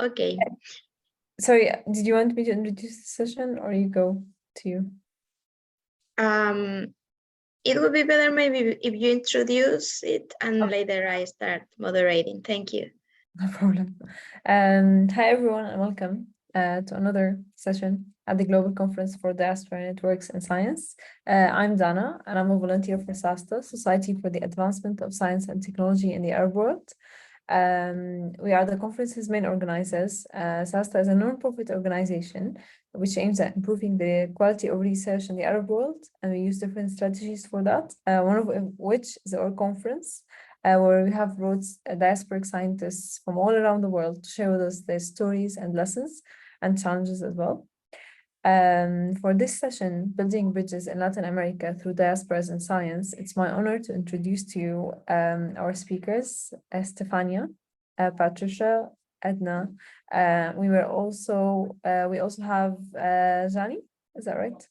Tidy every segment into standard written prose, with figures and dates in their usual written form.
Okay. Sorry, did you want me to introduce the session or you go to you? It would be better maybe if you introduce it and Okay. later I start moderating. Thank you. No problem. Hi everyone and welcome to another session at the Global Conference for Diaspora Networks in Science. I'm Dana and I'm a volunteer for SASTA, Society for the Advancement of Science and Technology in the Arab World. We are the conference's main organizers. SASTA is a non-profit organization which aims at improving the quality of research in the Arab world, and we use different strategies for that, one of which is our conference, where we have brought diasporic scientists from all around the world to share with us their stories and lessons and challenges as well. For this session, Building Bridges in Latin America through Diasporas in Science, it's my honor to introduce to you our speakers, Stefania, Patricia, Edna. We also have Jani, is that right?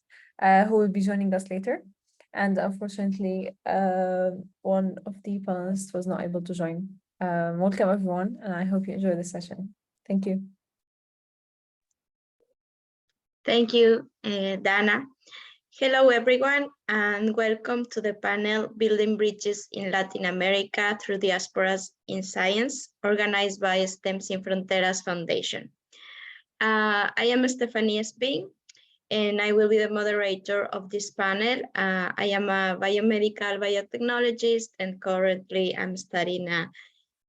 Who will be joining us later. And unfortunately, one of the panelists was not able to join. Welcome everyone, and I hope you enjoy the session. Thank you. Thank you, Dana. Hello, everyone, and welcome to the panel Building Bridges in Latin America through Diasporas in Science, organized by STEM Sin Fronteras Foundation. I am Stefania Spin, and I will be the moderator of this panel. I am a biomedical biotechnologist, and currently I'm studying a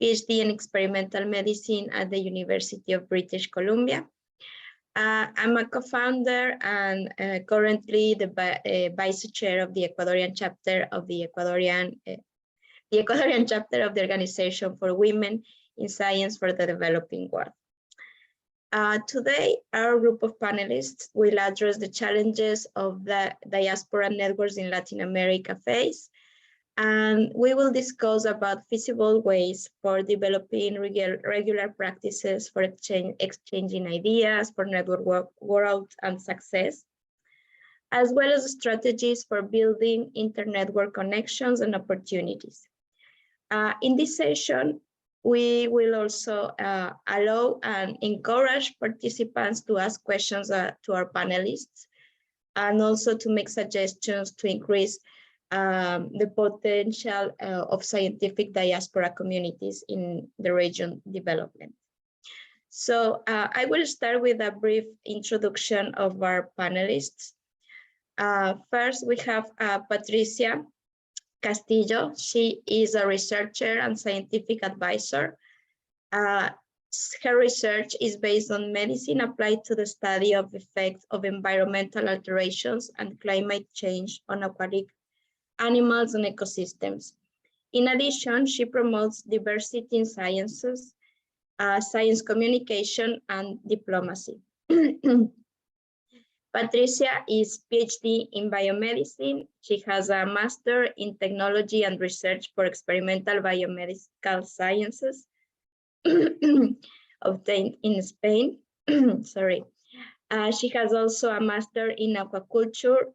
PhD in experimental medicine at the University of British Columbia. I'm a co-founder and currently the vice chair of the Ecuadorian chapter of the Ecuadorian chapter of the Organization for Women in Science for the Developing World. Today, our group of panelists will address the challenges of the diaspora networks in Latin America face, and we will discuss about feasible ways for developing regular practices for exchanging ideas for network growth and success, as well as strategies for building inter-network connections and opportunities. In this session, we will also allow and encourage participants to ask questions to our panelists, and also to make suggestions to increase the potential of scientific diaspora communities in the region development. So I will start with a brief introduction of our panelists. First, we have Patricia Castillo. She is a researcher and scientific advisor. Her research is based on medicine applied to the study of effects of environmental alterations and climate change on aquatic animals and ecosystems. In addition, she promotes diversity in sciences, science communication, and diplomacy. Patricia is PhD in biomedicine. She has a master in technology and research for experimental biomedical sciences obtained in Spain. Sorry. She has also a master in aquaculture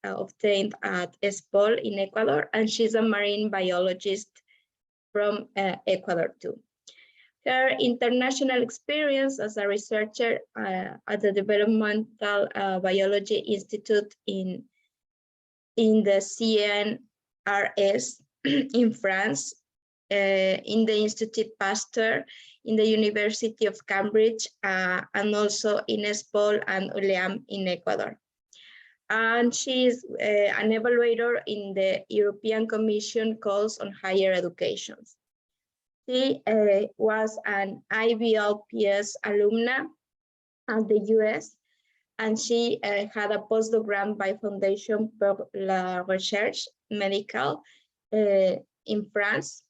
obtained at ESPOL in Ecuador, and she's a marine biologist from Ecuador too. Her international experience as a researcher at the Developmental Biology Institute in the CNRS in France, in the Institut Pasteur, in the University of Cambridge, and also in ESPOL and ULEAM in Ecuador. And she is an evaluator in the European Commission calls on higher education. She was an IBLPS alumna at the US, and she had a postdoc grant by Fondation pour la Recherche Médicale in France.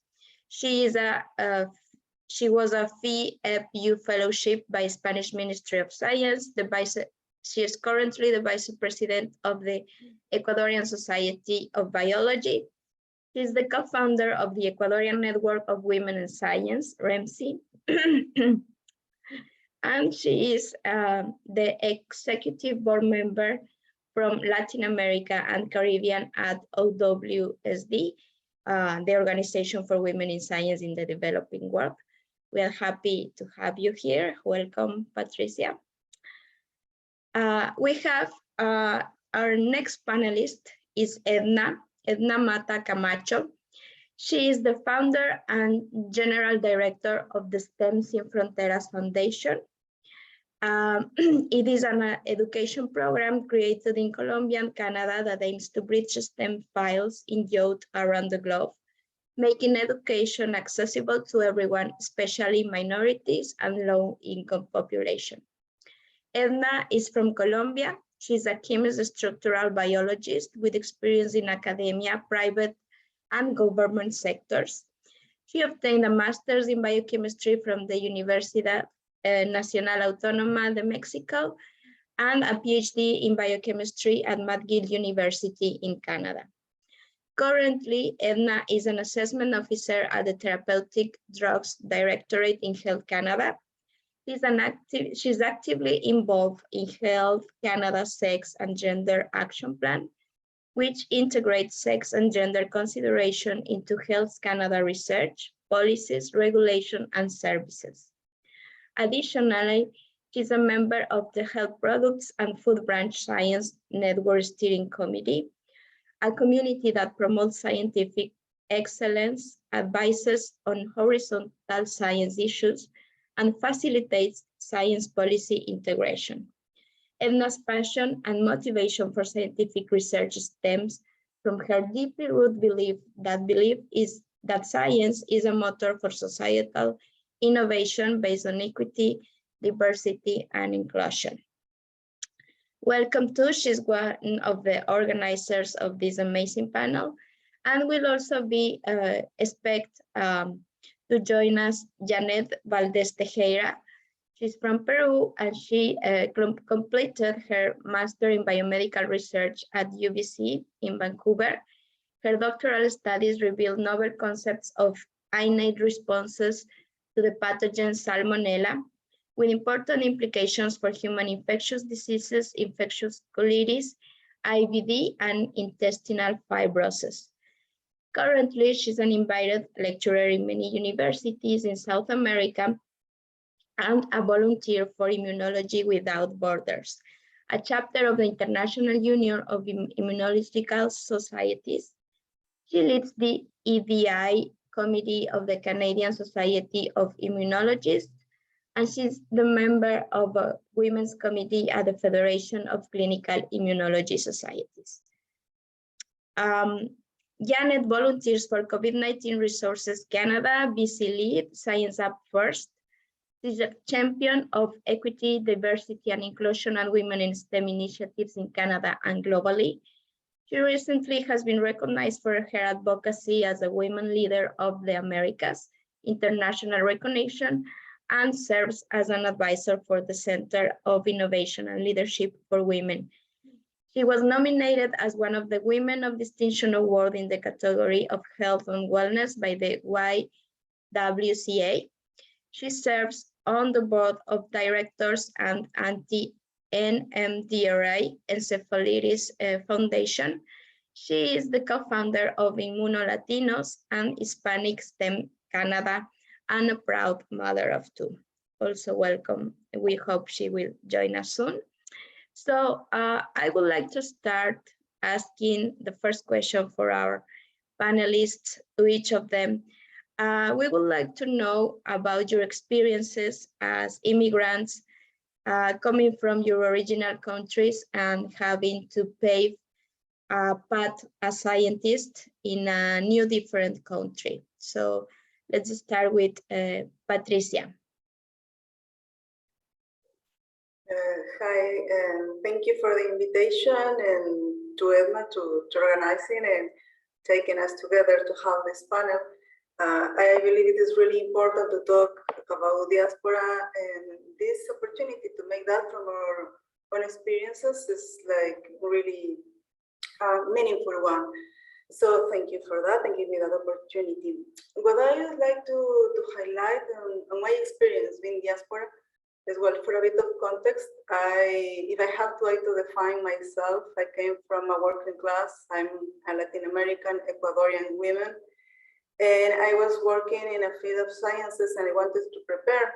She was a FEPU fellowship by Spanish Ministry of Science. She is currently the vice president of the Ecuadorian Society of Biology. She is the co-founder of the Ecuadorian Network of Women in Science, REMSI. And she is the executive board member from Latin America and Caribbean at OWSD, the Organization for Women in Science in the Developing World, We are happy to have you here. Welcome, Patricia. We have our next panelist is Edna Mata Camacho. She is the founder and general director of the STEM Sin Fronteras Foundation. It is an education program created in Colombia and Canada that aims to bridge STEM files in youth around the globe, making education accessible to everyone, especially minorities and low-income population. Edna is from Colombia. She's a chemist structural biologist with experience in academia, private and government sectors. She obtained a master's in biochemistry from the Universidad Nacional Autónoma de Mexico and a PhD in biochemistry at McGill University in Canada. Currently, Edna is an assessment officer at the Therapeutic Drugs Directorate in Health Canada. She's actively involved in Health Canada's Sex and Gender Action Plan, which integrates sex and gender consideration into Health Canada research, policies, regulation, and services. Additionally, she's a member of the Health Products and Food Branch Science Network Steering Committee, a community that promotes scientific excellence, advises on horizontal science issues, and facilitates science policy integration. Edna's passion and motivation for scientific research stems from her deeply rooted belief that science is a motor for societal innovation based on equity, diversity, and inclusion. Welcome to, she's one of the organizers of this amazing panel, and will also be expect to join us Janet Valdez Tejera. She's from Peru, and she completed her Master in Biomedical Research at UBC in Vancouver. Her doctoral studies revealed novel concepts of innate responses to the pathogen Salmonella, with important implications for human infectious diseases, infectious colitis, IBD, and intestinal fibrosis. Currently, she's an invited lecturer in many universities in South America and a volunteer for Immunology Without Borders, a chapter of the International Union of Immunological Societies. She leads the EDI Committee of the Canadian Society of Immunologists, and she's the member of a Women's Committee at the Federation of Clinical Immunology Societies. Janet volunteers for COVID-19 Resources Canada, BC Lead, Science Up First. She's a champion of equity, diversity, and inclusion and women in STEM initiatives in Canada and globally. She recently has been recognized for her advocacy as a women leader of the Americas, international recognition, and serves as an advisor for the Center of Innovation and Leadership for Women. She was nominated as one of the Women of Distinction Award in the category of Health and Wellness by the YWCA. She serves on the board of directors and anti-NMDRI Encephalitis Foundation. She is the co-founder of Immunolatinos and Hispanic STEM Canada, and a proud mother of two. Also welcome. We hope she will join us soon. So I would like to start asking the first question for our panelists, to each of them. We would like to know about your experiences as immigrants coming from your original countries and having to pave a path as scientist in a new different country. So let's start with Patricia. Hi, thank you for the invitation, and to Edna to organizing and taking us together to have this panel. I believe it is really important to talk about diaspora, and this opportunity to make that from our own experiences is like really meaningful one. So thank you for that and give me that opportunity. What I would like to highlight on my experience being diaspora as well, for a bit of context, if I have to define myself, I came from a working class. I'm a Latin American Ecuadorian woman, And I was working in a field of sciences, and I wanted to prepare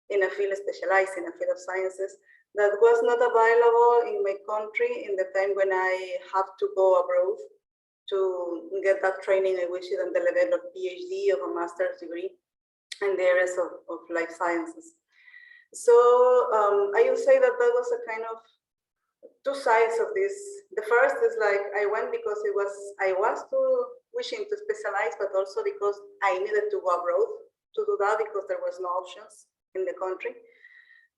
in a field specialized in a field of sciences that was not available in my country in the time when I have to go abroad to get that training. I wish it on the level of PhD of a master's degree in the areas of life sciences. So I would say that that was a kind of two sides of this. The first is like I went because I was wishing to specialize, but also because I needed to go abroad to do that because there was no options in the country.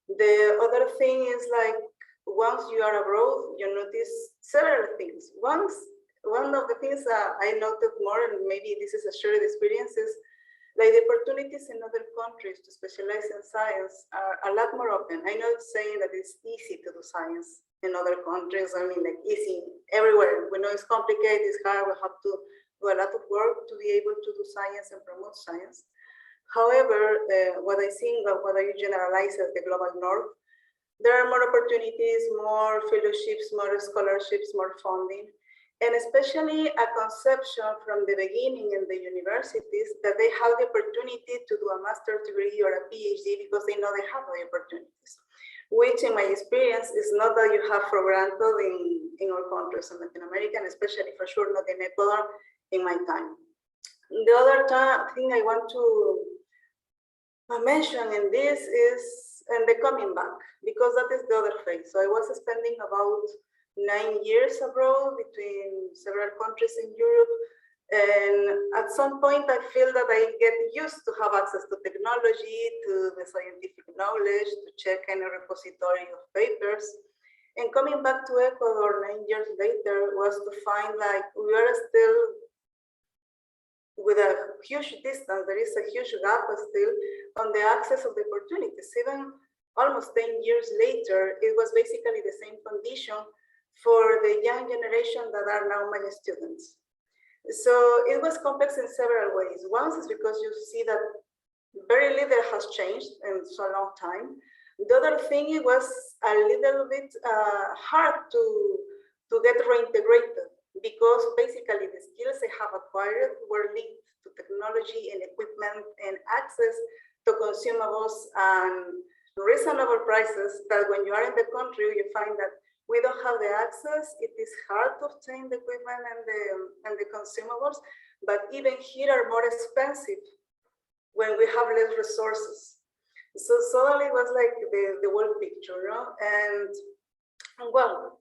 The other thing is like once you are abroad, you notice several things. One of the things that I noted more, and maybe this is a shared experience, is like the opportunities in other countries to specialize in science are a lot more open. I'm not saying that it's easy to do science in other countries. I mean, like easy everywhere. We know it's complicated, it's hard, we have to do a lot of work to be able to do science and promote science. However, what I think of what I generalize as the global north, there are more opportunities, more fellowships, more scholarships, more funding, and especially a conception from the beginning in the universities that they have the opportunity to do a master's degree or a PhD because they know they have the opportunities, which in my experience is not that you have for granted in our countries in Latin America, and especially for sure not in Ecuador in my time. The other thing I want to mention in this is the coming back, because that is the other phase. So I was spending about 9 years abroad between several countries in Europe. And at some point, I feel that I get used to have access to technology, to the scientific knowledge, to check any repository of papers. And coming back to Ecuador 9 years later was to find like we are still with a huge distance, there is a huge gap still on the access of the opportunities. Even almost 10 years later, it was basically the same condition for the young generation that are now my students. So it was complex in several ways. One is because you see that very little has changed in so long time. The other thing, it was a little bit hard to get reintegrated, because basically the skills they have acquired were linked to technology and equipment and access to consumables and reasonable prices that when you are in the country, you find that we don't have the access. It is hard to obtain the equipment and the consumables, but even here are more expensive when we have less resources. So suddenly it was like the whole picture, you know? And well,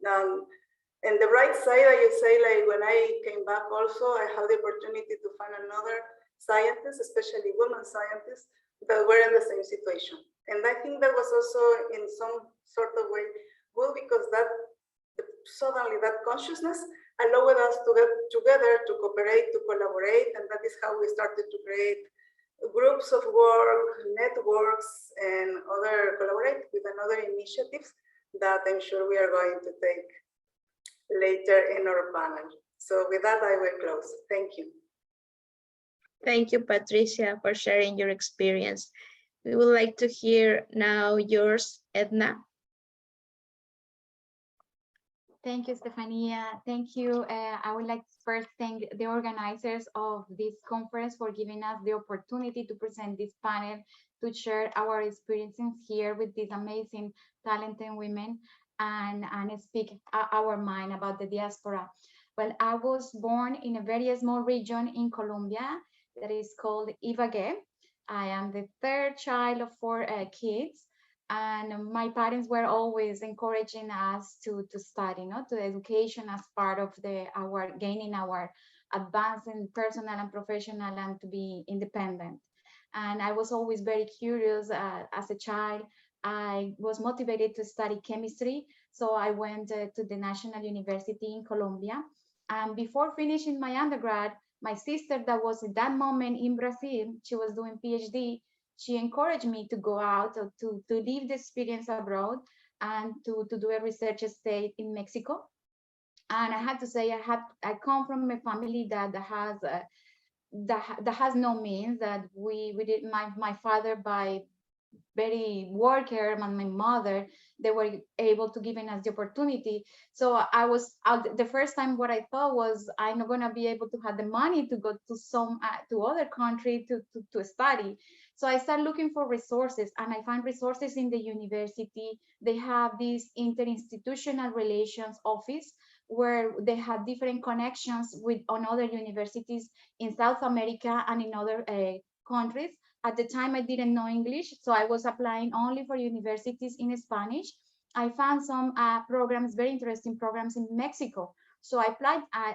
and the right side, I would say, like when I came back also, I had the opportunity to find another scientists, especially women scientists, that were in the same situation. And I think that was also in some sort of way good, because that suddenly that consciousness allowed us to get together, to cooperate, to collaborate. And that is how we started to create groups of work, networks, and collaborate with other initiatives that I'm sure we are going to take later in our panel. So with that, I will close. Thank you. Thank you, Patricia, for sharing your experience. We would like to hear now yours, Edna. Thank you, Stefania. Thank you. I would like to first thank the organizers of this conference for giving us the opportunity to present this panel, to share our experiences here with these amazing, talented women and speak our mind about the diaspora. Well, I was born in a very small region in Colombia that is called Ibagué. I am the third child of 4 kids. And my parents were always encouraging us to study, to education as part of our gaining our advancing personal and professional, and to be independent. And I was always very curious as a child. I was motivated to study chemistry, so I went to the National University in Colombia. And before finishing my undergrad, my sister that was at that moment in Brazil, she was doing PhD, she encouraged me to go out, to live the experience abroad, and to do a research stay in Mexico. And I had to say, I come from a family that has no means. That we did. My father, by very worker and my mother, they were able to giving us the opportunity. So I was out the first time. What I thought was, I'm not gonna be able to have the money to go to some to other country to study. So I started looking for resources, and I found resources in the university. They have this interinstitutional relations office where they have different connections with on other universities in South America and in other countries. At the time, I didn't know English, so I was applying only for universities in Spanish. I found some programs, very interesting programs in Mexico. So I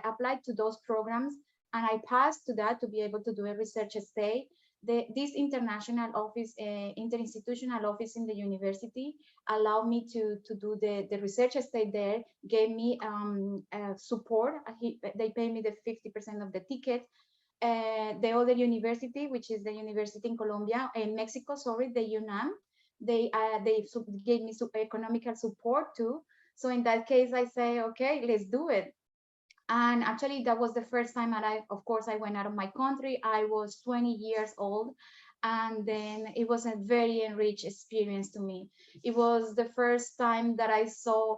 applied to those programs, and I passed to that to be able to do a research stay. This international office, interinstitutional office in the university allowed me to do the research stay there, gave me support. They paid me the 50% of the ticket. The other university, which is the university in Colombia, in Mexico, sorry, the UNAM, they gave me economical support too. So in that case, I say, okay, let's do it. And actually, that was the first time that of course, I went out of my country. I was 20 years old. And then it was a very enriched experience to me. It was the first time that I saw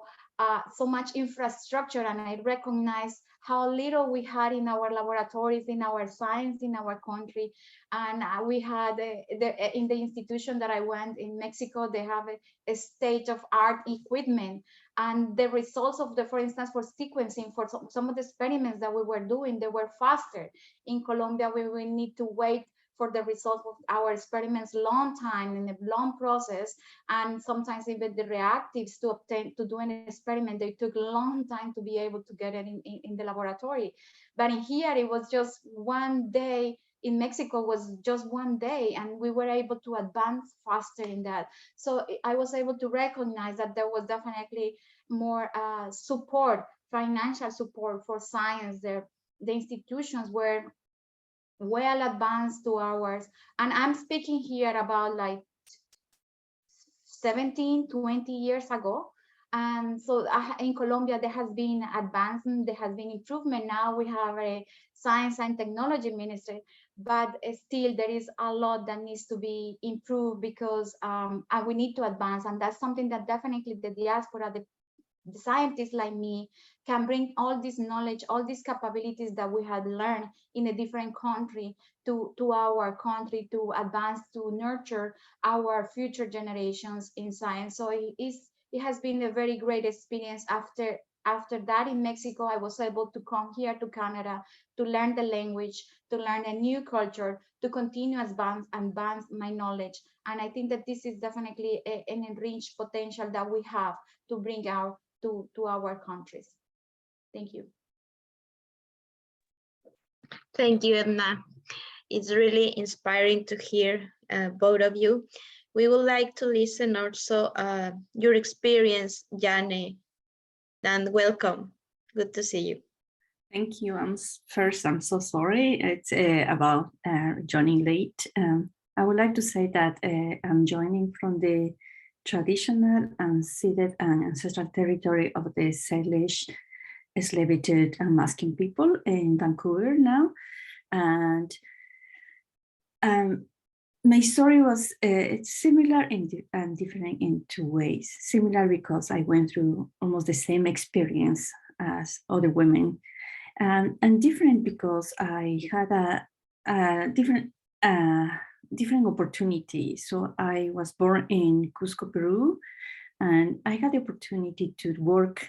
so much infrastructure, and I recognized how little we had in our laboratories, in our science, in our country. And we had in the institution that I went in Mexico, they have a state-of-art equipment. And the results of for instance, for sequencing, for some of the experiments that we were doing, they were faster. In Colombia, we will need to wait for the results of our experiments long time, in a long process. And sometimes even the reactives to do an experiment, they took a long time to be able to get it in the laboratory. But in here, it was just one day. In Mexico was just one day, and we were able to advance faster in that. So I was able to recognize that there was definitely more support, financial support for science there. The institutions were well advanced to ours. And I'm speaking here about like 17, 20 years ago. And so in Colombia, there has been advancement, there has been improvement. Now we have a science and technology ministry, but still there is a lot that needs to be improved, because we need to advance. And that's something that definitely the diaspora, the scientists like me, can bring all this knowledge, all these capabilities that we had learned in a different country to our country, to advance, to nurture our future generations in science. So it has been a very great experience. After that, in Mexico, I was able to come here to Canada to learn the language, to learn a new culture, to continue advance my knowledge. And I think that this is definitely an enriched potential that we have to bring out to our countries. Thank you. Thank you, Edna. It's really inspiring to hear both of you. We would like to listen also your experience, Jane, and welcome. Good to see you. Thank you. First, I'm so sorry. It's about joining late. I would like to say that I'm joining from the traditional, unceded, and ancestral territory of the Salish, Slavitud, and Musqueam people in Vancouver now. And my story was it's similar and different in two ways. Similar because I went through almost the same experience as other women, and different because I had a different opportunity. So I was born in Cusco, Peru, and I had the opportunity to work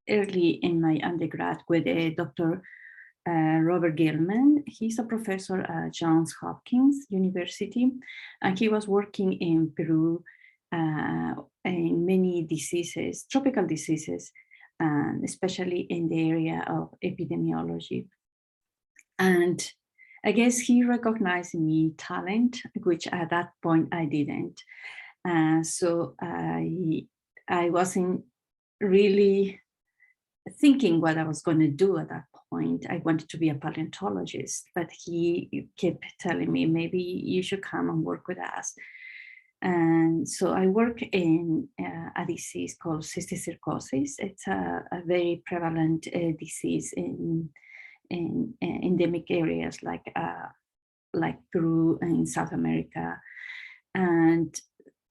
early in my undergrad with Dr. Robert Gilman. He's a professor at Johns Hopkins University, and he was working in Peru in many diseases, tropical diseases, and especially in the area of epidemiology. And I guess he recognized in me talent, which at that point I didn't. So I wasn't really thinking what I was going to do at that point. I wanted to be a paleontologist, but he kept telling me, maybe you should come and work with us. And so I work in a disease called cysticercosis. It's a very prevalent disease in endemic areas like Peru and South America. And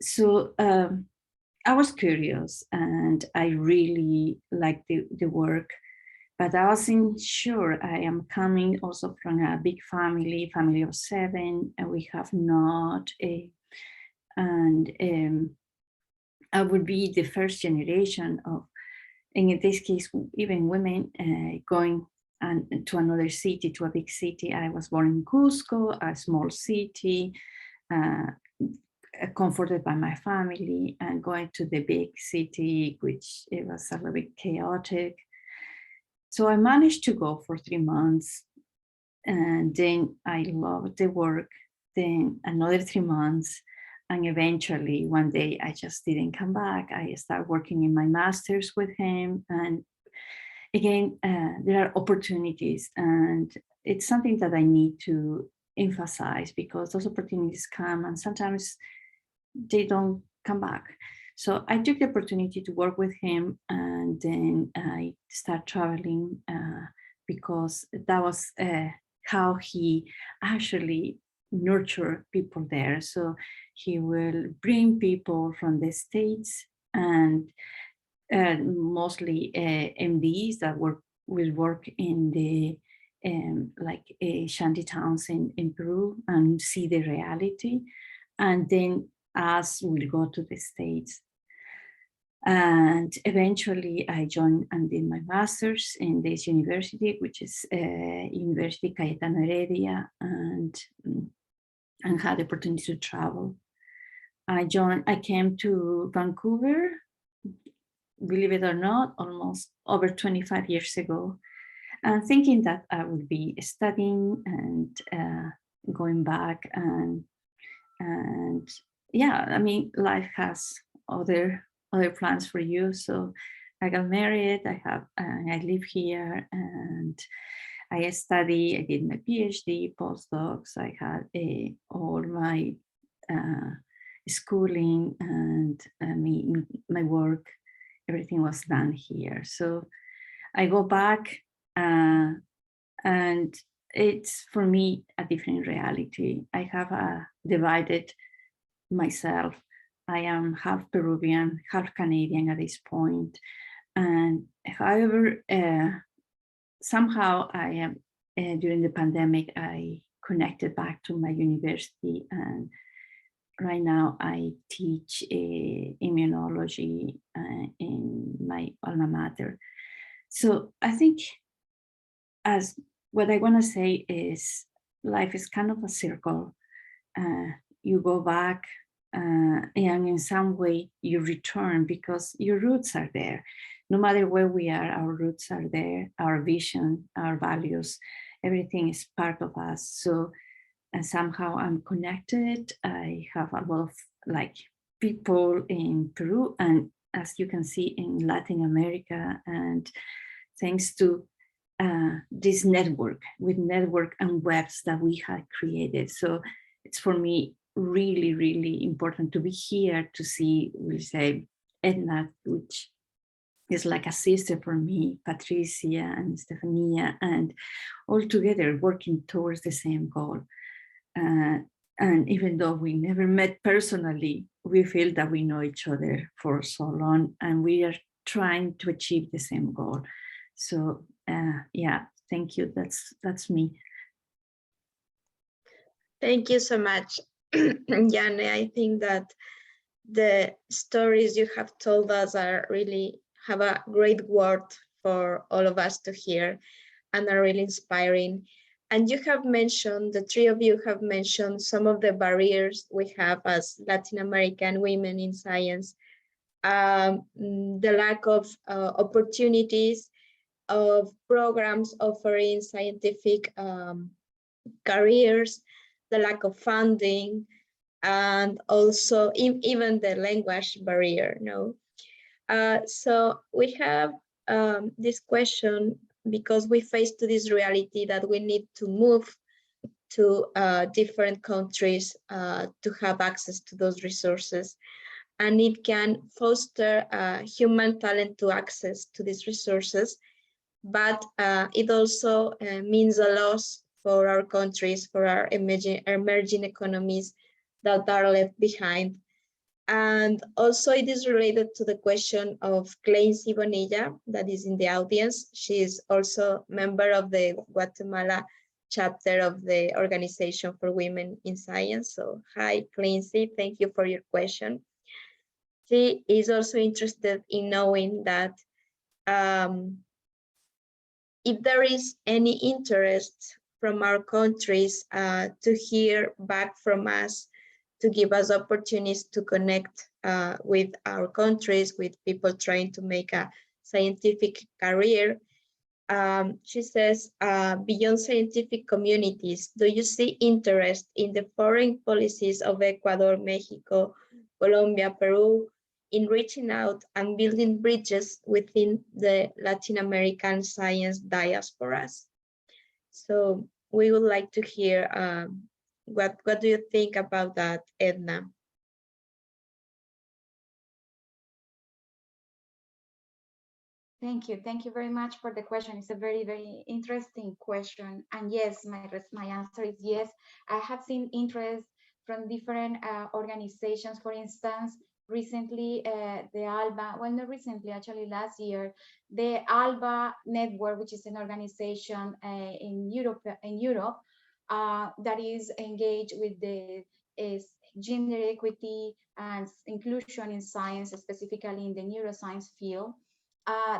so I was curious and I really liked the work, but I wasn't sure. I am coming also from a big family of 7, and we have not I would be the first generation of, and in this case, even women going to another city, to a big city. I was born in Cusco, a small city, comforted by my family, and going to the big city, which it was a little bit chaotic. So I managed to go for 3 months, and then I loved the work. Then another 3 months, and eventually one day I just didn't come back. I started working in my master's with him, and again, there are opportunities, and it's something that I need to emphasize because those opportunities come and sometimes they don't come back. So I took the opportunity to work with him, and then I started traveling because that was how he actually nurture people there. So he will bring people from the States and mostly MDs that will work in the shanty towns in Peru and see the reality. And then us will go to the States. And eventually I joined and did my master's in this university, which is University Cayetano Heredia, and had the opportunity to travel. I came to Vancouver, believe it or not, almost over 25 years ago, and thinking that I would be studying and going back and yeah, I mean, life has other plans for you. So I got married, I live here, and I study, I did my PhD, postdocs, I had all my schooling and my work, everything was done here. So I go back and it's, for me, a different reality. I have divided myself. I am half Peruvian, half Canadian at this point. And however, somehow I am, during the pandemic, I connected back to my university, and right now I teach immunology in my alma mater. So I think as what I want to say is life is kind of a circle. You go back and in some way you return because your roots are there. No matter where we are, our roots are there, our vision, our values, everything is part of us. So somehow I'm connected. I have a lot of people in Peru, and as you can see, in Latin America, and thanks to this network and webs that we had created. So it's, for me, really, really important to be here to see, we'll say, Edna, which is like a sister for me, Patricia and Stefania, and all together working towards the same goal. And even though we never met personally, we feel that we know each other for so long, and we are trying to achieve the same goal. So yeah, thank you. That's me. Thank you so much, Jane. I think that the stories you have told us are really have a great word for all of us to hear and are really inspiring. And you have mentioned, the three of you have mentioned some of the barriers we have as Latin American women in science, the lack of opportunities, of programs offering scientific careers, the lack of funding, and also even the language barrier. No, so we have this question because we face to this reality that we need to move to different countries to have access to those resources, and it can foster human talent to access to these resources, but it also means a loss for our countries, for our emerging economies, that are left behind. And also it is related to the question of Clancy Bonilla that is in the audience. She is also member of the Guatemala chapter of the Organization for Women in Science. So hi, Clancy, thank you for your question. She is also interested in knowing that if there is any interest from our countries to hear back from us, to give us opportunities to connect with our countries, with people trying to make a scientific career. She says, beyond scientific communities, do you see interest in the foreign policies of Ecuador, Mexico, Colombia, Peru, in reaching out and building bridges within the Latin American science diasporas? So we would like to hear what do you think about that, Edna? Thank you. Thank you very much for the question. It's a very, very interesting question. And yes, my answer is yes. I have seen interest from different organizations. For instance, recently, the ALBA, well, not recently, actually last year, the ALBA network, which is an organization in Europe, that is engaged with the gender equity and inclusion in science, specifically in the neuroscience field.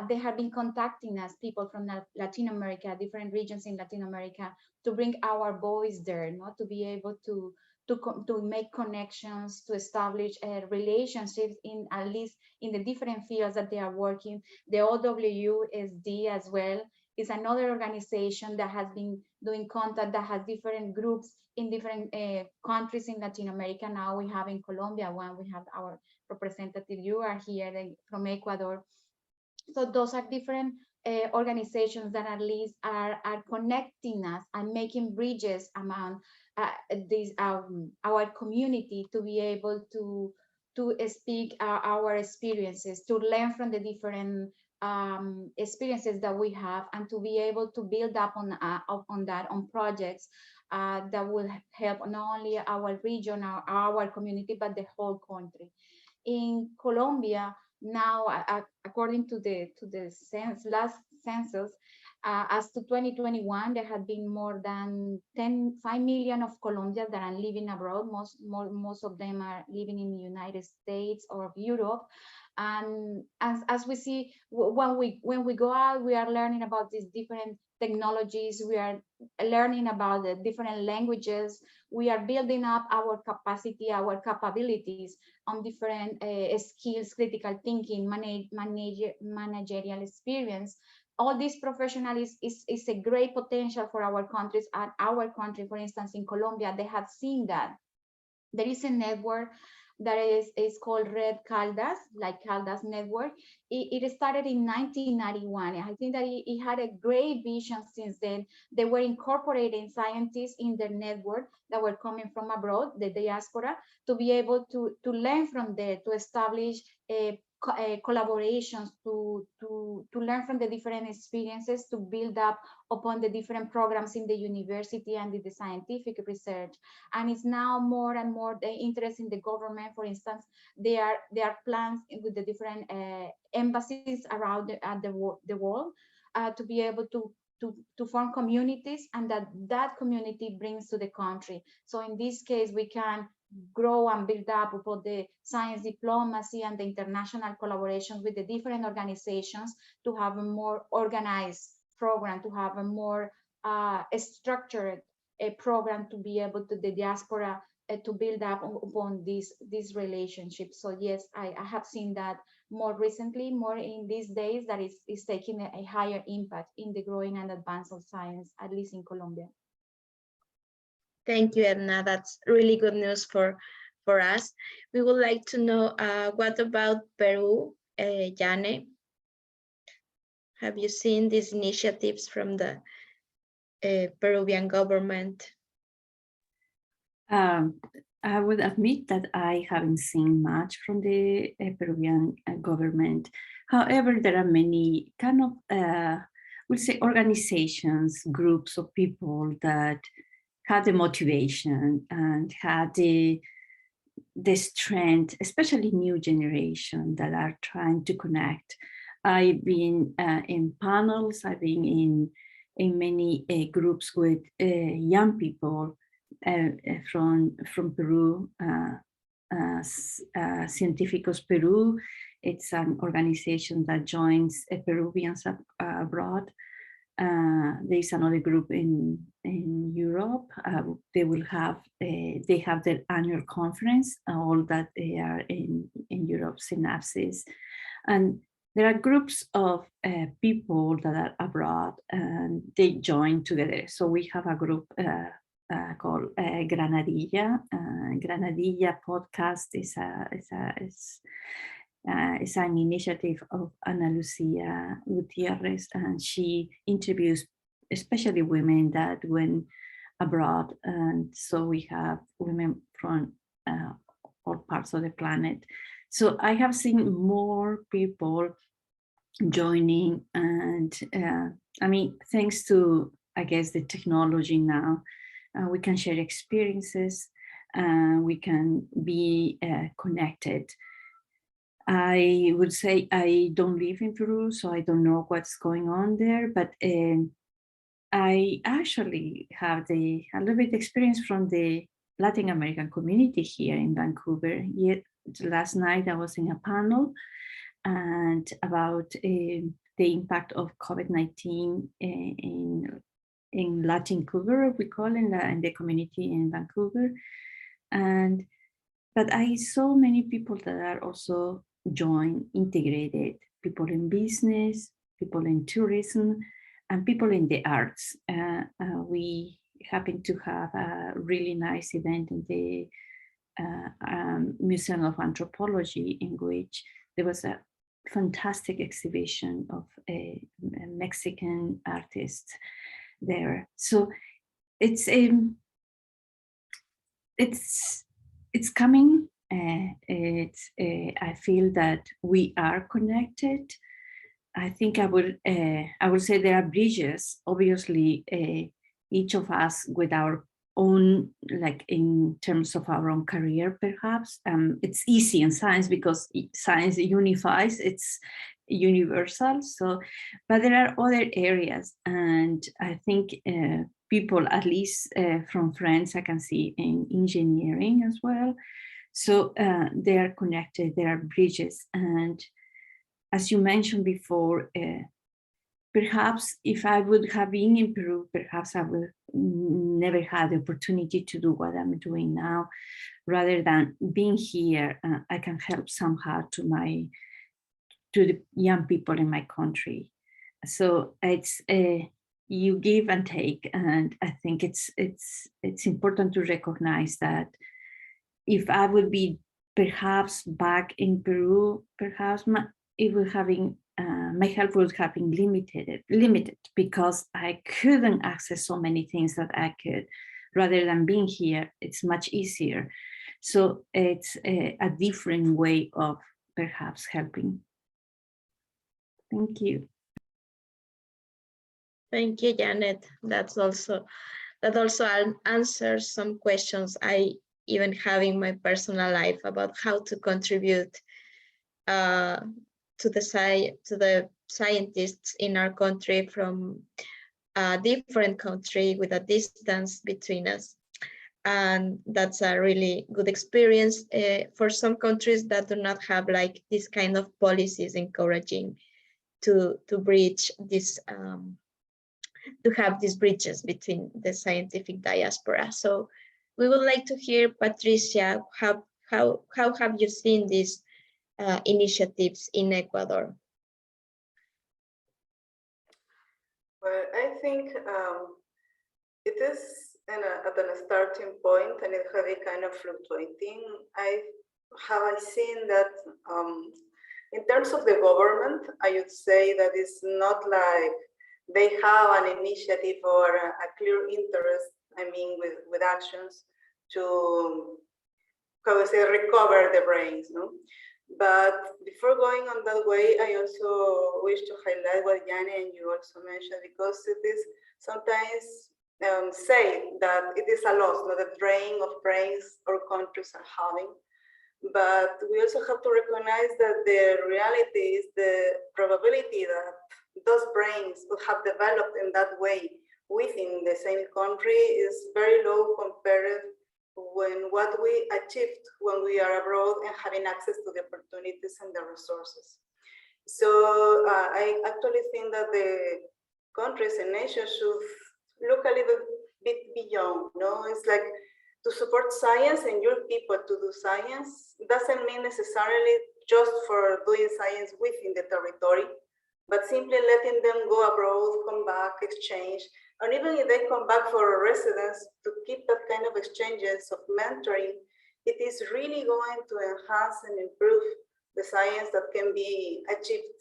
They have been contacting us, people from Latin America, different regions in Latin America, to bring our voice there, not to be able to make connections, to establish relationships in at least in the different fields that they are working. The OWSD as well is another organization that has been doing contact, that has different groups in different countries in Latin America. Now we have in Colombia one, we have our representative, you are here from Ecuador. So those are different organizations that at least are connecting us and making bridges among our community to be able to speak our experiences, to learn from the different experiences that we have, and to be able to build up on projects that will help not only our region, our community, but the whole country. In Colombia, now, according to the last census, as to 2021, there had been more than 5 million of Colombians that are living abroad. Most of them are living in the United States or Europe. And as we see, when we go out, we are learning about these different technologies. We are learning about the different languages. We are building up our capacity, our capabilities on different skills, critical thinking, managerial experience. All this professionalism is a great potential for our countries. And our country, for instance, in Colombia, they have seen that. There is a network that is called Red Caldas, like Caldas Network. It started in 1991. I think that it had a great vision since then. They were incorporating scientists in their network that were coming from abroad, the diaspora, to be able to learn from there, to establish collaborations, to learn from the different experiences, to build up upon the different programs in the university and in the scientific research. And it's now more and more the interest in the government. For instance, there are plans with the different embassies around the world to be able to form communities, and that community brings to the country. So in this case, we can grow and build up upon the science diplomacy and the international collaboration with the different organizations to have a more organized program, to have a more structured program to be able to the diaspora to build up upon these relationships. So yes, I have seen that more recently, more in these days, that is taking a higher impact in the growing and advance of science, at least in Colombia. Thank you, Edna. That's really good news for us. We would like to know what about Peru, Jane? Have you seen these initiatives from the Peruvian government? I would admit that I haven't seen much from the Peruvian government. However, there are many kind of, we'll say, organizations, groups of people that had the motivation and had the the strength, especially new generation that are trying to connect. I've been in panels, I've been in many groups with young people from Peru, Científicos Peru. It's an organization that joins Peruvians abroad. There's another group in Europe. They have their annual conference, all that they are in Europe, Synapses. And there are groups of people that are abroad and they join together. So we have a group called Granadilla. Granadilla podcast is an initiative of Ana Lucia Gutierrez, and she interviews especially women that went abroad. And so we have women from all parts of the planet. So I have seen more people joining, and I mean, thanks to, I guess, the technology now, we can share experiences, we can be connected. I would say I don't live in Peru, so I don't know what's going on there, but I actually have a little bit experience from the Latin American community here in Vancouver. Yet last night I was in a panel and about the impact of COVID-19 in Latin Vancouver, we call in the community in Vancouver. But I saw many people that are also integrated, people in business, people in tourism, and people in the arts. We happened to have a really nice event in the Museum of Anthropology, in which there was a fantastic exhibition of a Mexican artist there. So it's coming. I feel that we are connected. I think I would say there are bridges. Obviously, each of us with our own, like in terms of our own career, perhaps. It's easy in science because science unifies, it's universal. So, but there are other areas, and I think people, at least from friends I can see in engineering as well. So they are connected, there are bridges. And as you mentioned before, perhaps if I would have been in Peru, perhaps I would never had the opportunity to do what I'm doing now. Rather than being here, I can help somehow to the young people in my country. So it's you give and take, and I think it's important to recognize that if I would be perhaps back in Peru, perhaps my help would have been limited because I couldn't access so many things that I could. Rather than being here, it's much easier. So it's a different way of perhaps helping. Thank you. Thank you, Janet. That also answers some questions I even have in my personal life about how to contribute to the scientists in our country from a different country with a distance between us. And that's a really good experience for some countries that do not have like this kind of policies encouraging to bridge this, to have these bridges between the scientific diaspora. So we would like to hear, Patricia, how have you seen these initiatives in Ecuador? Well, I think it is at a starting point, and it has been kind of fluctuating. Have seen that in terms of the government, I would say that it's not like they have an initiative or a clear interest, I mean, with actions to, how to say, recover the brains, no? But before going on that way, I also wish to highlight what Yanni and you also mentioned, because it is sometimes say that it is a loss, not a drain of brains our countries are having. But we also have to recognize that the reality is the probability that those brains would have developed in that way within the same country is very low compared when what we achieved when we are abroad and having access to the opportunities and the resources. So I actually think that the countries and nations should look a little bit beyond, no? It's like to support science and your people to do science doesn't mean necessarily just for doing science within the territory, but simply letting them go abroad, come back, exchange, and even if they come back for a residence, to keep that kind of exchanges of mentoring, it is really going to enhance and improve the science that can be achieved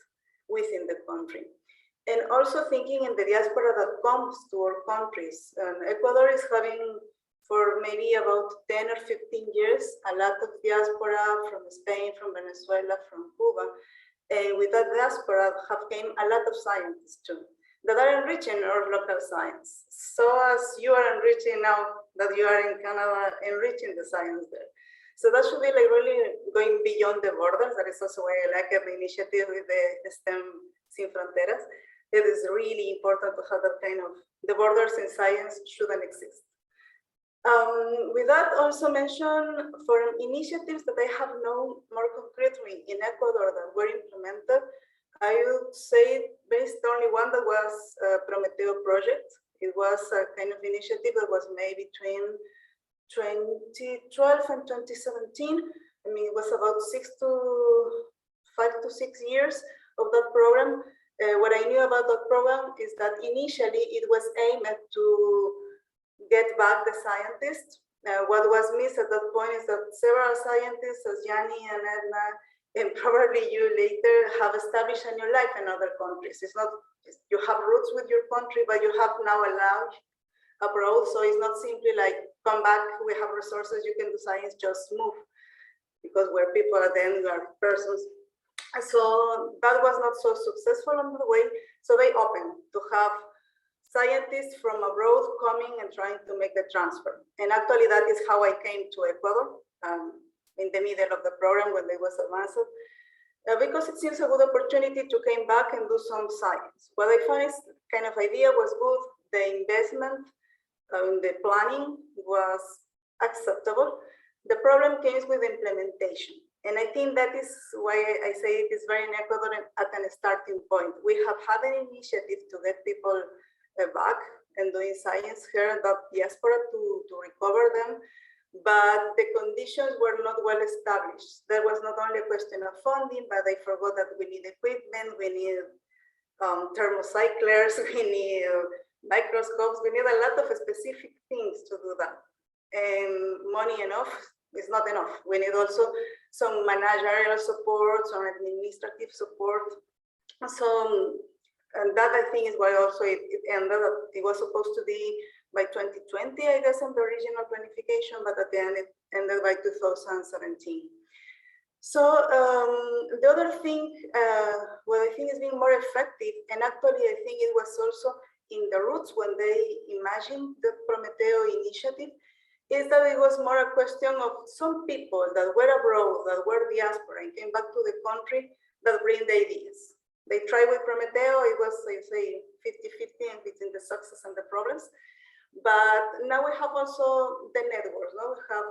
within the country. And also thinking in the diaspora that comes to our countries. Ecuador is having, for maybe about 10 or 15 years, a lot of diaspora from Spain, from Venezuela, from Cuba. And with that diaspora have came a lot of scientists too, that are enriching our local science. So as you are enriching now that you are in Canada, enriching the science there. So that should be like really going beyond the borders. That is also why I like the initiative with the STEM Sin Fronteras. It is really important to have that kind of, the borders in science shouldn't exist. With that, also mention for initiatives that I have known more concretely in Ecuador that were implemented, I would say based only one that was Prometeo project. It was a kind of initiative that was made between 2012 and 2017. I mean, it was about 5 to 6 years of that program. What I knew about that program is that initially it was aimed to get back the scientists. What was missed at that point is that several scientists, as Yanni and Edna, and probably you later, have established a new life in other countries. It's not, you have roots with your country, but you have now a lounge abroad. So it's not simply like, come back, we have resources, you can do science, just move. Because we're people at the end, we are persons. So that was not so successful on the way. So they opened to have scientists from abroad coming and trying to make the transfer. And actually that is how I came to Ecuador in the middle of the program when they was advanced, because it seems a good opportunity to come back and do some science. What I found is kind of idea was good, the investment, the planning was acceptable. The problem came with implementation. And I think that is why I say it is very in Ecuador at a starting point. We have had an initiative to get people back and doing science here in the diaspora to recover them, but the conditions were not well established. There was not only a question of funding, but they forgot that we need equipment, we need thermocyclers, we need microscopes, we need a lot of specific things to do that. And money enough is not enough. We need also some managerial support, some administrative support. So, and that I think is why also it ended up, it was supposed to be by 2020, I guess, in the original planification, but at the end it ended by 2017. So the other thing, what I think is being more effective, and actually I think it was also in the roots when they imagined the Prometeo initiative, is that it was more a question of some people that were abroad, that were diaspora, and came back to the country that bring the ideas. They tried with Prometeo, it was, I say, 50-50 in between the success and the problems. But now we have also the networks, no? We have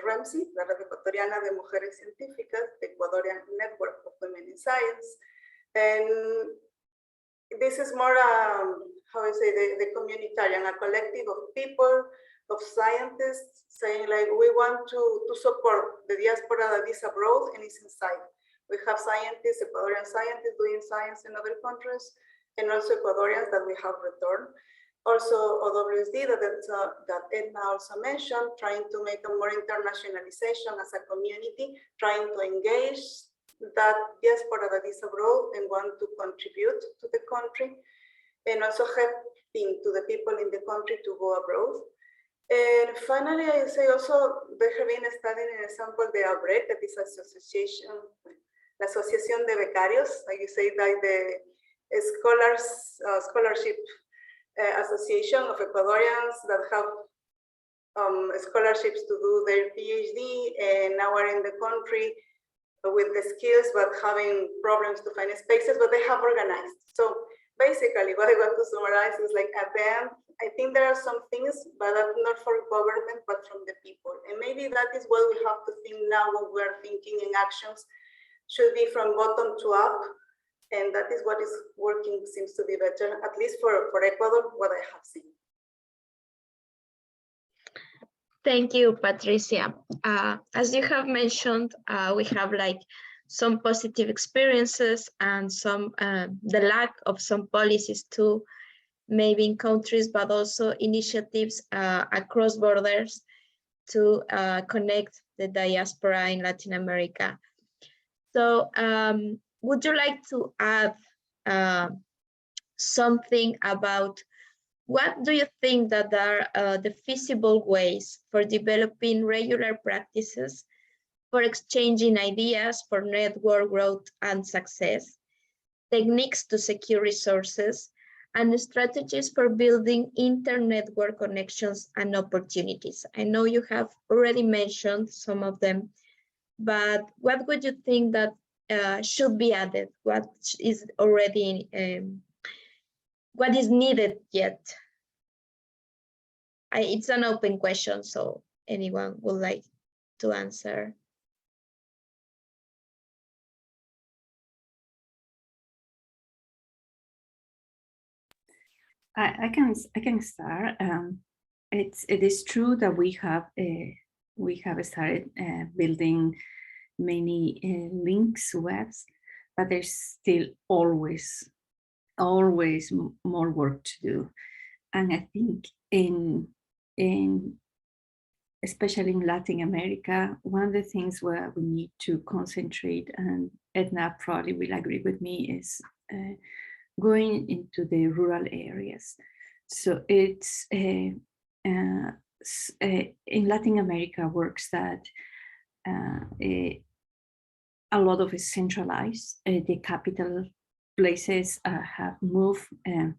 REMSI, la Red Ecuatoriana de Mujeres Científicas, the Ecuadorian Network of Women in Science. And this is more, how I say, the communitarian, a collective of people, of scientists saying like, we want to support the diaspora that is abroad and is inside. We have scientists, Ecuadorian scientists doing science in other countries, and also Ecuadorians that we have returned. Also OWSD that Edna also mentioned, trying to make a more internationalization as a community, trying to engage that diaspora that is abroad and want to contribute to the country, and also helping to the people in the country to go abroad. And finally, I say also, there have been studying an example, the ABREC, that is association, la Asociación de Becarios, like you say, like the scholarship association of Ecuadorians that have scholarships to do their PhD, and now are in the country with the skills, but having problems to find spaces, but they have organized. So basically what I want to summarize is like at the end, I think there are some things, but not for government, but from the people. And maybe that is what we have to think now when we're thinking in actions should be from bottom to up. And that is what is working, seems to be better, at least for Ecuador, what I have seen. Thank you, Patricia. As you have mentioned, we have like some positive experiences and some the lack of some policies too, maybe in countries, but also initiatives across borders to connect the diaspora in Latin America. So would you like to add something about what do you think that are the feasible ways for developing regular practices for exchanging ideas for network growth and success, techniques to secure resources, and strategies for building inter-network connections and opportunities? I know you have already mentioned some of them, but what would you think that should be added? What is already, what is needed yet? It's an open question, so anyone would like to answer? I can start. It is true that we have started building many links webs, but there's still always more work to do. And I think especially in Latin America, one of the things where we need to concentrate, and Edna probably will agree with me, is going into the rural areas. So it's in Latin America works that a lot of is centralized. The capital places have moved to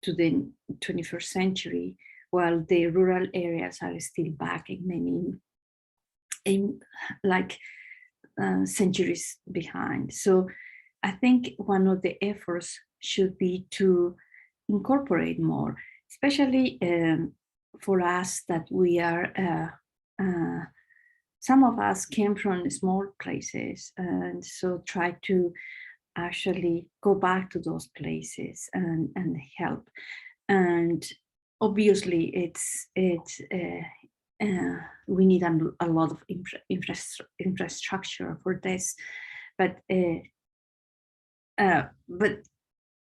the 21st century, while the rural areas are still back in many, centuries behind. So I think one of the efforts should be to incorporate more, especially for us that we are, some of us came from small places, and so try to actually go back to those places and help. And obviously we need a lot of infrastructure for this, but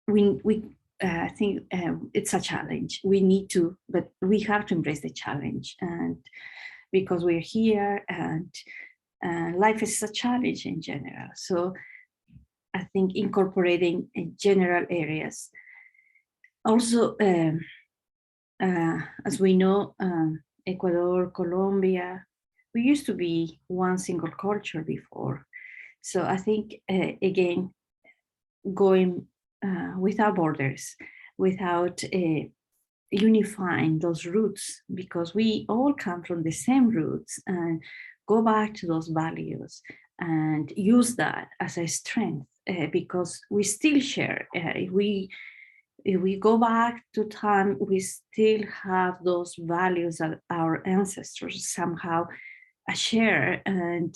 we I think it's a challenge. We need to, but we have to embrace the challenge, and because we're here, and life is a challenge in general. So I think incorporating in general areas. Also, as we know, Ecuador, Colombia, we used to be one single culture before. So I think, again, going without borders, without unifying those roots, because we all come from the same roots, and go back to those values and use that as a strength, because we still share. If we go back to time, we still have those values that our ancestors somehow share, and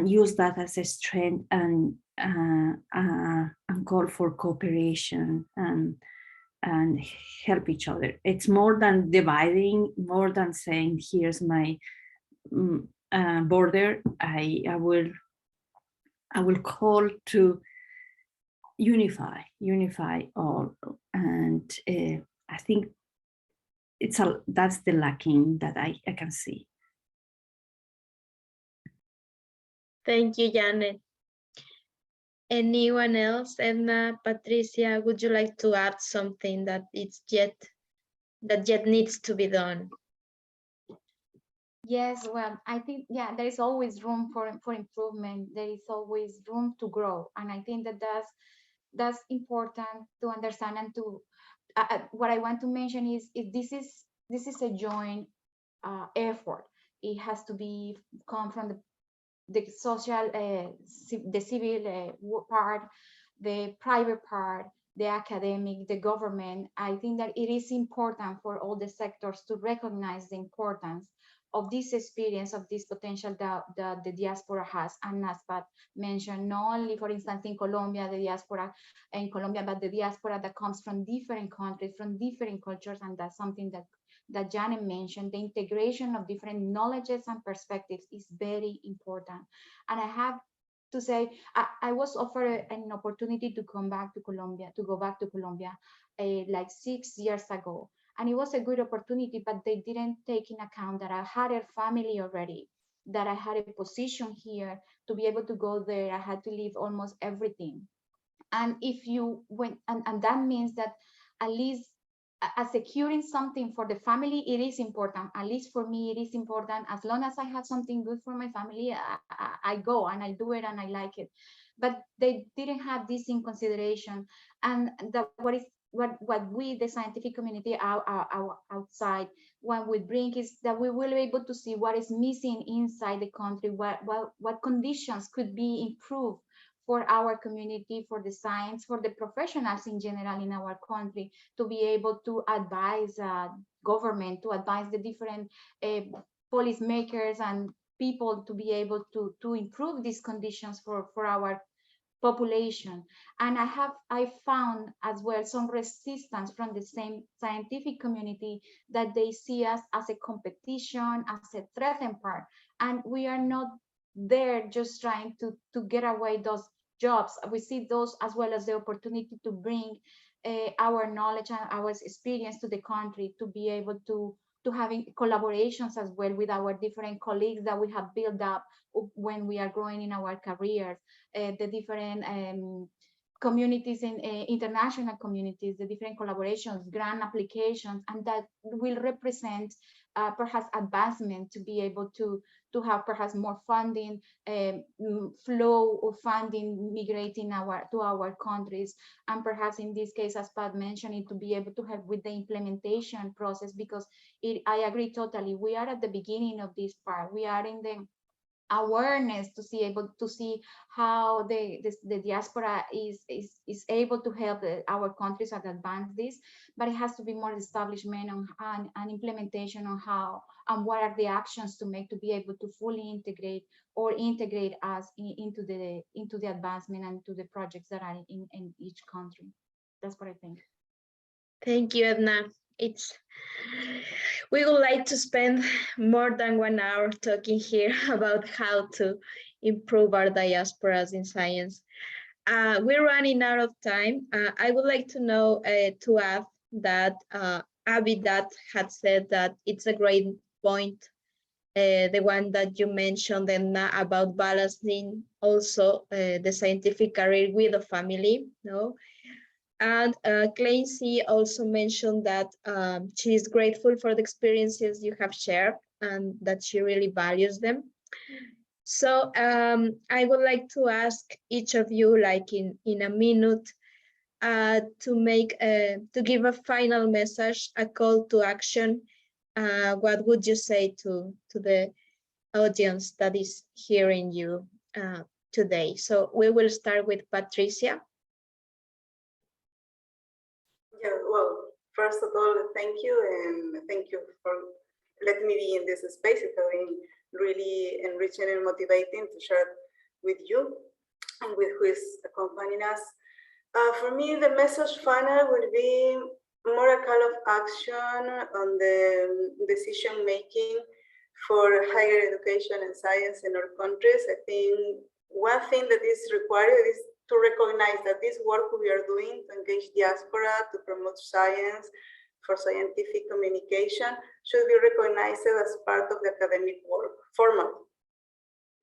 use that as a strength, and call for cooperation and help each other. It's more than dividing, more than saying, here's my border. I will call to unify all, and I think that's the lacking that I can see. Thank you, Janet. Anyone else? Edna, Patricia, would you like to add something that yet needs to be done? Yes, well, I think, yeah, there is always room for improvement. There is always room to grow. And I think that's important to understand, and to what I want to mention is this is this is a joint effort. It has to be come from the social, the civil part, the private part, the academic, the government. I think that it is important for all the sectors to recognize the importance of this experience, of this potential that the diaspora has. And as Pat mentioned, not only, for instance, in Colombia, the diaspora in Colombia, but the diaspora that comes from different countries, from different cultures, and that's something that Janet mentioned. The integration of different knowledges and perspectives is very important. And I have to say, I was offered an opportunity to come back to Colombia, to go back to Colombia like 6 years ago. And it was a good opportunity, but they didn't take in account that I had a family already, that I had a position here to be able to go there. I had to leave almost everything. And if you went, and that means that at least securing something for the family, it is important. At least for me, it is important. As long as I have something good for my family, I go and I do it and I like it. But they didn't have this in consideration. And that what we, the scientific community outside, when we bring is that we will be able to see what is missing inside the country, what conditions could be improved for our community, for the science, for the professionals in general in our country, to be able to advise government, to advise the different policymakers and people to be able to improve these conditions for our population. And I found as well some resistance from the same scientific community, that they see us as a competition, as a threatened part. And we are not there just trying to get away those jobs. We see those as well as the opportunity to bring our knowledge and our experience to the country, to be able to having collaborations as well with our different colleagues that we have built up when we are growing in our careers, the different communities in international communities, the different collaborations, grant applications, and that will represent perhaps advancement to be able to have perhaps more funding, flow of funding migrating to our countries, and perhaps in this case, as Pat mentioned, it to be able to help with the implementation process, because I agree totally. We are at the beginning of this part. We are in the awareness to see how the diaspora is able to help our countries to advance this, but it has to be more establishment on implementation on how and what are the actions to make to be able to fully integrate us into the advancement and to the projects that are in each country. That's what I think. Thank you, Edna. We would like to spend more than 1 hour talking here about how to improve our diasporas in science. We're running out of time. I would like to know, to add that Abidat had said that it's a great point, the one that you mentioned, Edna, about balancing also the scientific career with the family, no? And Clancy also mentioned that she is grateful for the experiences you have shared and that she really values them. So I would like to ask each of you, like in a minute, to give a final message, a call to action. What would you say to the audience that is hearing you today? So we will start with Patricia. Yeah, well, first of all, thank you, and thank you for letting me be in this space. It's been really enriching and motivating to share with you and with who is accompanying us. For me, the message final will be more a call of action on the decision making for higher education and science in our countries. I think one thing that is required is to recognize that this work we are doing to engage diaspora, to promote science, for scientific communication, should be recognized as part of the academic work format.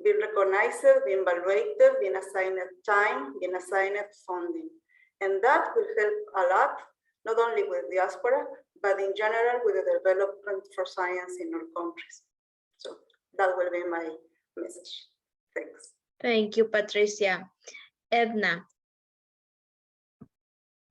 Being recognized, being evaluated, being assigned time, being assigned funding. And that will help a lot, not only with diaspora, but in general with the development for science in our countries. So that will be my message. Thanks. Thank you, Patricia. Edna.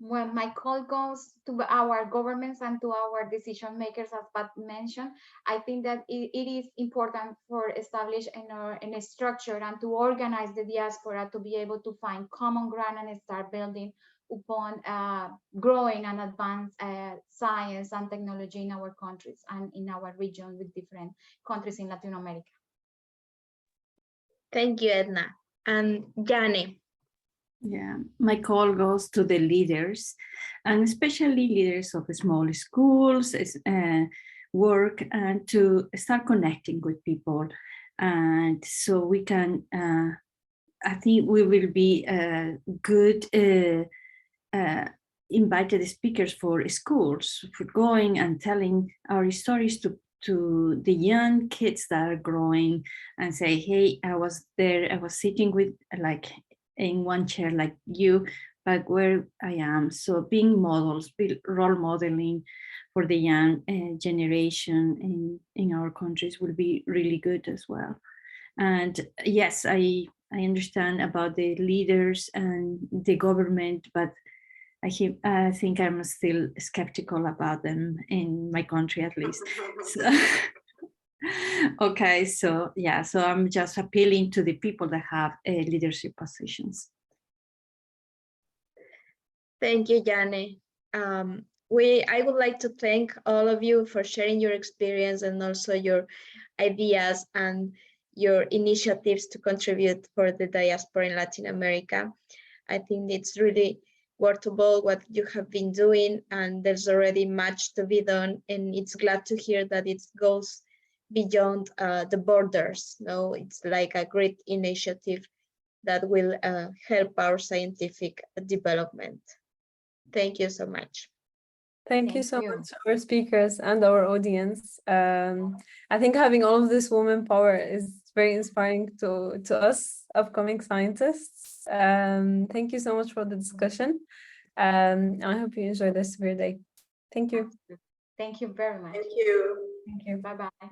Well, my call goes to our governments and to our decision makers, as Pat mentioned. I think that it is important for establish a structure and to organize the diaspora to be able to find common ground and start building upon growing and advanced science and technology in our countries and in our region with different countries in Latin America. Thank you, Edna. And Jane. Yeah, my call goes to the leaders, and especially leaders of small schools, work, and to start connecting with people. And so we can, I think we will be good invited speakers for schools, for going and telling our stories to the young kids that are growing, and say, hey, I was there, I was sitting with like in one chair like you, but where I am. So being models, role modeling for the young generation in our countries will be really good as well. And yes, I understand about the leaders and the government, but I think I'm still skeptical about them in my country, at least. So, okay, so yeah, so I'm just appealing to the people that have leadership positions. Thank you, Jane. I would like to thank all of you for sharing your experience and also your ideas and your initiatives to contribute for the diaspora in Latin America. I think it's really worthwhile what you have been doing, and there's already much to be done, and it's glad to hear that it goes beyond the borders. No, it's like a great initiative that will help our scientific development. Thank you so much. Thank you so much to our speakers and our audience. I think having all of this woman power is very inspiring to us upcoming scientists. Thank you so much for the discussion. I hope you enjoy the rest of your day. Thank you. Thank you very much. Thank you. Thank you. Bye-bye.